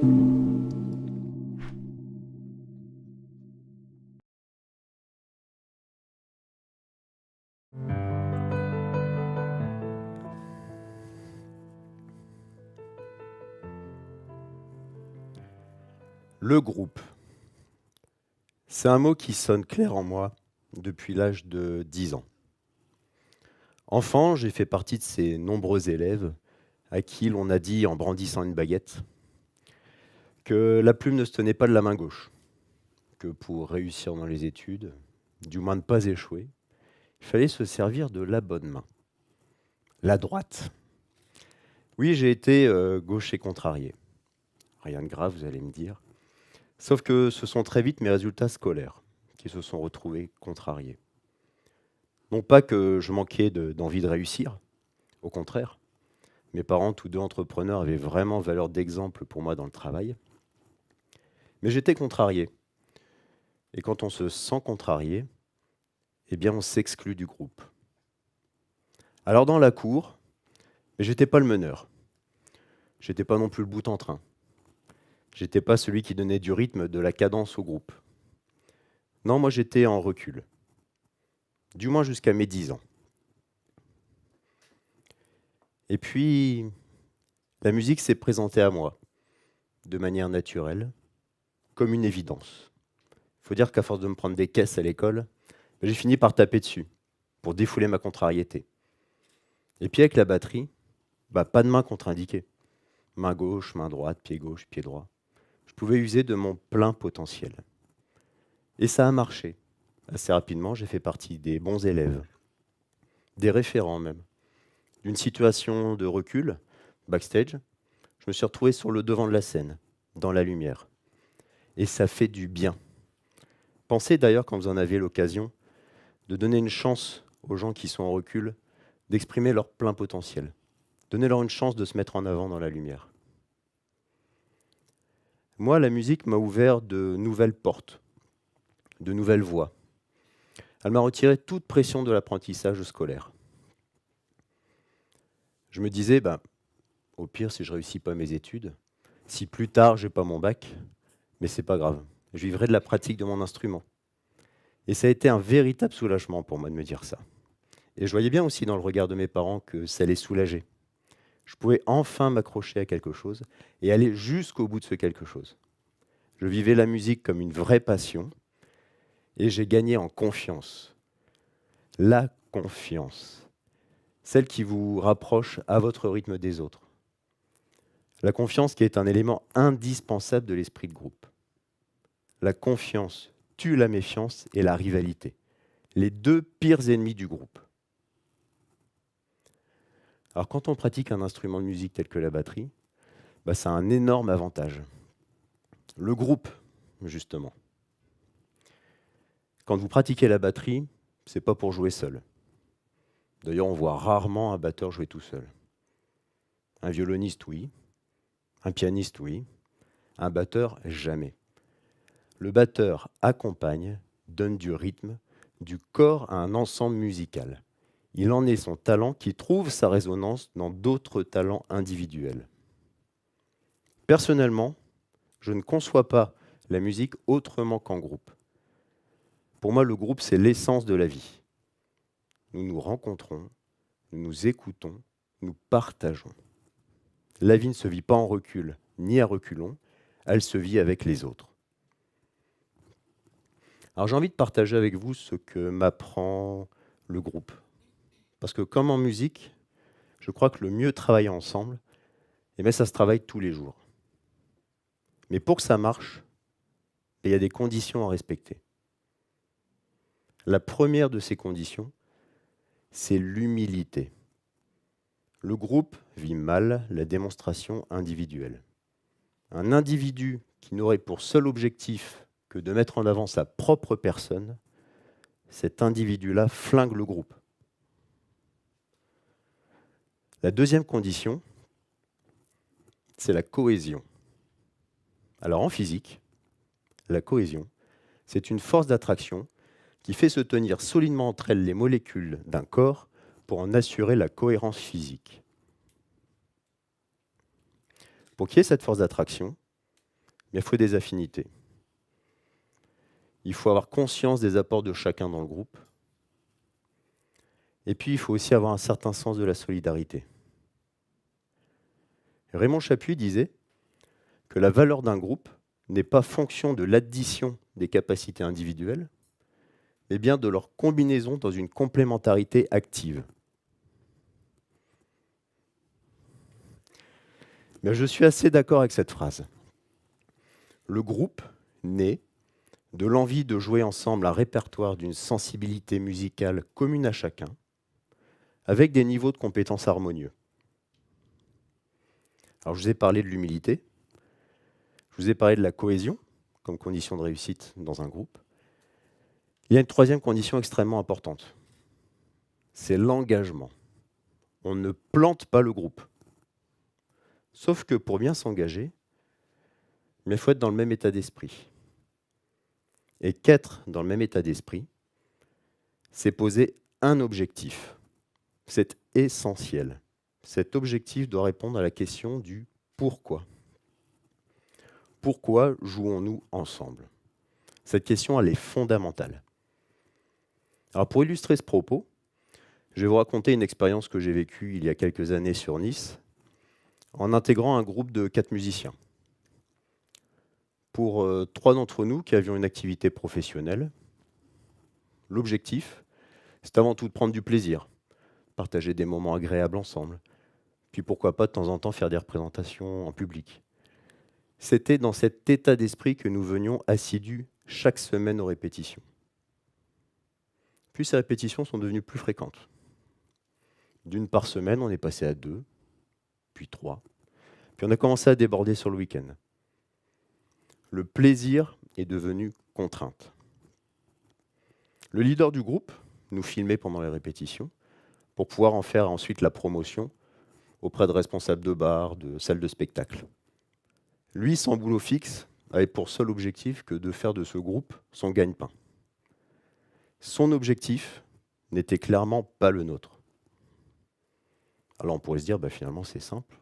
Le groupe. C'est un mot qui sonne clair en moi depuis l'âge de 10 ans. Enfant, j'ai fait partie de ces nombreux élèves à qui l'on a dit en brandissant une baguette que la plume ne se tenait pas de la main gauche, que pour réussir dans les études, du moins ne pas échouer, il fallait se servir de la bonne main, la droite. Oui, j'ai été gaucher contrarié. Rien de grave, vous allez me dire. Sauf que ce sont très vite mes résultats scolaires qui se sont retrouvés contrariés. Non pas que je manquais d'envie de réussir, au contraire. Mes parents, tous deux entrepreneurs, avaient vraiment valeur d'exemple pour moi dans le travail. Mais j'étais contrarié. Et quand on se sent contrarié, eh bien on s'exclut du groupe. Alors dans la cour, mais j'étais pas le meneur. J'étais pas non plus le bout en train. J'étais pas celui qui donnait du rythme, de la cadence au groupe. Non, moi j'étais en recul. Du moins jusqu'à mes 10 ans. Et puis, la musique s'est présentée à moi, de manière naturelle, comme une évidence. Il faut dire qu'à force de me prendre des caisses à l'école, j'ai fini par taper dessus, pour défouler ma contrariété. Et puis avec la batterie, pas de main contre-indiquée. Main gauche, main droite, pied gauche, pied droit. Je pouvais user de mon plein potentiel. Et ça a marché. Assez rapidement, j'ai fait partie des bons élèves, des référents même. D'une situation de recul, backstage, je me suis retrouvé sur le devant de la scène, dans la lumière. Et ça fait du bien. Pensez d'ailleurs, quand vous en avez l'occasion, de donner une chance aux gens qui sont en recul d'exprimer leur plein potentiel. Donnez-leur une chance de se mettre en avant dans la lumière. Moi, la musique m'a ouvert de nouvelles portes, de nouvelles voies. Elle m'a retiré toute pression de l'apprentissage scolaire. Je me disais, au pire, si je ne réussis pas mes études, si plus tard, je n'ai pas mon bac, mais c'est pas grave. Je vivrai de la pratique de mon instrument. Et ça a été un véritable soulagement pour moi de me dire ça. Et je voyais bien aussi dans le regard de mes parents que ça les soulageait. Je pouvais enfin m'accrocher à quelque chose et aller jusqu'au bout de ce quelque chose. Je vivais la musique comme une vraie passion et j'ai gagné en confiance. La confiance, celle qui vous rapproche à votre rythme des autres. La confiance qui est un élément indispensable de l'esprit de groupe. La confiance tue la méfiance et la rivalité, les deux pires ennemis du groupe. Alors quand on pratique un instrument de musique tel que la batterie, ça a un énorme avantage. Le groupe, justement. Quand vous pratiquez la batterie, ce n'est pas pour jouer seul. D'ailleurs, on voit rarement un batteur jouer tout seul. Un violoniste, oui. Un pianiste, oui. Un batteur, jamais. Le batteur accompagne, donne du rythme, du corps à un ensemble musical. Il en est son talent qui trouve sa résonance dans d'autres talents individuels. Personnellement, je ne conçois pas la musique autrement qu'en groupe. Pour moi, le groupe, c'est l'essence de la vie. Nous nous rencontrons, nous nous écoutons, nous partageons. La vie ne se vit pas en recul, ni à reculons, elle se vit avec les autres. Alors j'ai envie de partager avec vous ce que m'apprend le groupe. Parce que comme en musique, je crois que le mieux travailler ensemble, ça se travaille tous les jours. Mais pour que ça marche, il y a des conditions à respecter. La première de ces conditions, c'est l'humilité. Le groupe vit mal la démonstration individuelle. Un individu qui n'aurait pour seul objectif que de mettre en avant sa propre personne, cet individu-là flingue le groupe. La deuxième condition, c'est la cohésion. Alors en physique, la cohésion, c'est une force d'attraction qui fait se tenir solidement entre elles les molécules d'un corps pour en assurer la cohérence physique. Pour qu'il y ait cette force d'attraction, Mais il faut des affinités. Il faut avoir conscience des apports de chacun dans le groupe. Et puis, il faut aussi avoir un certain sens de la solidarité. Raymond Chapuis disait que la valeur d'un groupe n'est pas fonction de l'addition des capacités individuelles, mais bien de leur combinaison dans une complémentarité active. Mais je suis assez d'accord avec cette phrase. Le groupe naît de l'envie de jouer ensemble un répertoire d'une sensibilité musicale commune à chacun, avec des niveaux de compétences harmonieux. Alors, je vous ai parlé de l'humilité, je vous ai parlé de la cohésion comme condition de réussite dans un groupe. Il y a une troisième condition extrêmement importante, c'est l'engagement. On ne plante pas le groupe. Sauf que pour bien s'engager, il faut être dans le même état d'esprit. Et qu'être dans le même état d'esprit, c'est poser un objectif. C'est essentiel. Cet objectif doit répondre à la question du pourquoi. Pourquoi jouons-nous ensemble? Cette question, elle est fondamentale. Alors pour illustrer ce propos, je vais vous raconter une expérience que j'ai vécue il y a quelques années sur Nice, en intégrant un groupe de 4 musiciens. Pour 3 d'entre nous qui avions une activité professionnelle, l'objectif, c'est avant tout de prendre du plaisir, partager des moments agréables ensemble, puis pourquoi pas de temps en temps faire des représentations en public. C'était dans cet état d'esprit que nous venions assidus chaque semaine aux répétitions. Puis ces répétitions sont devenues plus fréquentes. D'une par semaine, on est passé à 2, puis 3, puis on a commencé à déborder sur le week-end. Le plaisir est devenu contrainte. Le leader du groupe nous filmait pendant les répétitions pour pouvoir en faire ensuite la promotion auprès de responsables de bars, de salles de spectacle. Lui, sans boulot fixe, avait pour seul objectif que de faire de ce groupe son gagne-pain. Son objectif n'était clairement pas le nôtre. Alors on pourrait se dire, finalement c'est simple,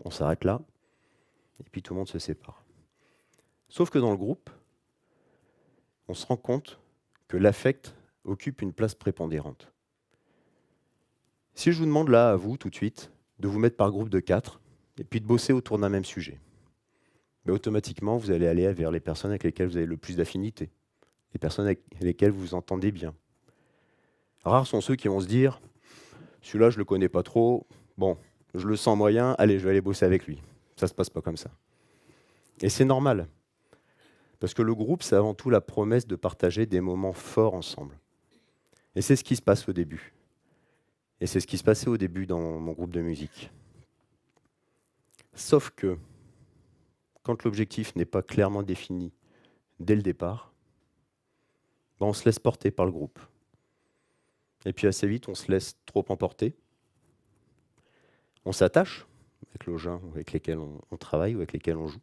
on s'arrête là, et puis tout le monde se sépare. Sauf que dans le groupe, on se rend compte que l'affect occupe une place prépondérante. Si je vous demande là, à vous, tout de suite, de vous mettre par groupe de 4, et puis de bosser autour d'un même sujet, automatiquement, vous allez aller vers les personnes avec lesquelles vous avez le plus d'affinité, les personnes avec lesquelles vous vous entendez bien. Rares sont ceux qui vont se dire, celui-là, je ne le connais pas trop, bon, je le sens moyen, allez, je vais aller bosser avec lui. Ça ne se passe pas comme ça. Et c'est normal, parce que le groupe, c'est avant tout la promesse de partager des moments forts ensemble. Et c'est ce qui se passe au début. Et c'est ce qui se passait au début dans mon groupe de musique. Sauf que, quand l'objectif n'est pas clairement défini dès le départ, on se laisse porter par le groupe. Et puis assez vite, on se laisse trop emporter. On s'attache avec les gens avec lesquels on travaille ou avec lesquels on joue.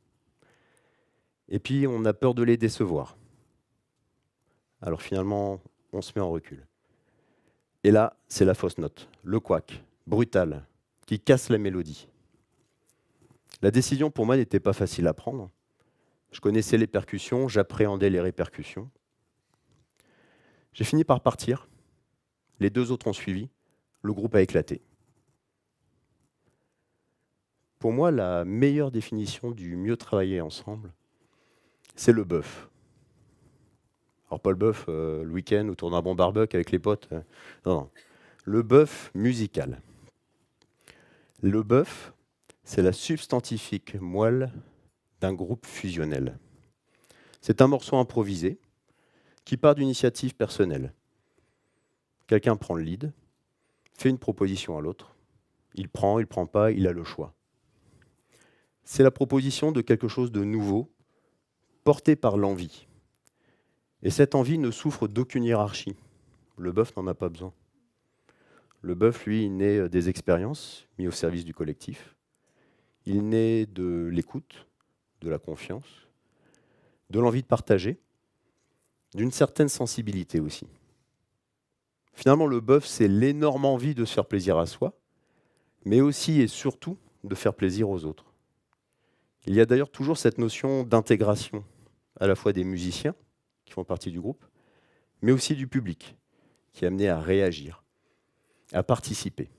Et puis, on a peur de les décevoir. Alors finalement, on se met en recul. Et là, c'est la fausse note, le couac, brutal, qui casse la mélodie. La décision pour moi n'était pas facile à prendre. Je connaissais les percussions, j'appréhendais les répercussions. J'ai fini par partir. Les 2 autres ont suivi. Le groupe a éclaté. Pour moi, la meilleure définition du mieux travailler ensemble, c'est le bœuf. Alors pas le bœuf le week-end autour d'un bon barbecue avec les potes. Non. Le bœuf musical. Le bœuf, c'est la substantifique moelle d'un groupe fusionnel. C'est un morceau improvisé qui part d'initiative personnelle. Quelqu'un prend le lead, fait une proposition à l'autre. Il prend pas, il a le choix. C'est la proposition de quelque chose de nouveau, porté par l'envie. Et cette envie ne souffre d'aucune hiérarchie. Le bœuf n'en a pas besoin. Le bœuf, lui, il naît des expériences mises au service du collectif. Il naît de l'écoute, de la confiance, de l'envie de partager, d'une certaine sensibilité aussi. Finalement, le bœuf, c'est l'énorme envie de se faire plaisir à soi, mais aussi et surtout de faire plaisir aux autres. Il y a d'ailleurs toujours cette notion d'intégration, à la fois des musiciens, qui font partie du groupe, mais aussi du public, qui est amené à réagir, à participer.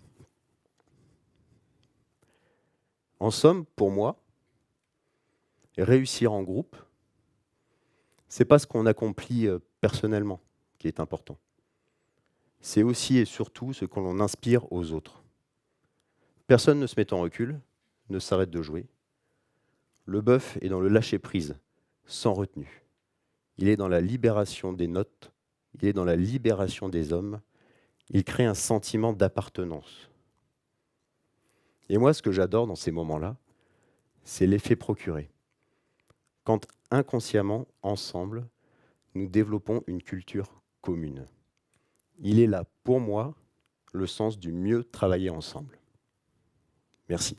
En somme, pour moi, réussir en groupe, c'est pas ce qu'on accomplit personnellement qui est important. C'est aussi et surtout ce que l'on inspire aux autres. Personne ne se met en recul, ne s'arrête de jouer. Le bœuf est dans le lâcher-prise, sans retenue. Il est dans la libération des notes, il est dans la libération des hommes. Il crée un sentiment d'appartenance. Et moi, ce que j'adore dans ces moments-là, c'est l'effet procuré. Quand inconsciemment, ensemble, nous développons une culture commune. Il est là, pour moi, le sens du mieux travailler ensemble. Merci.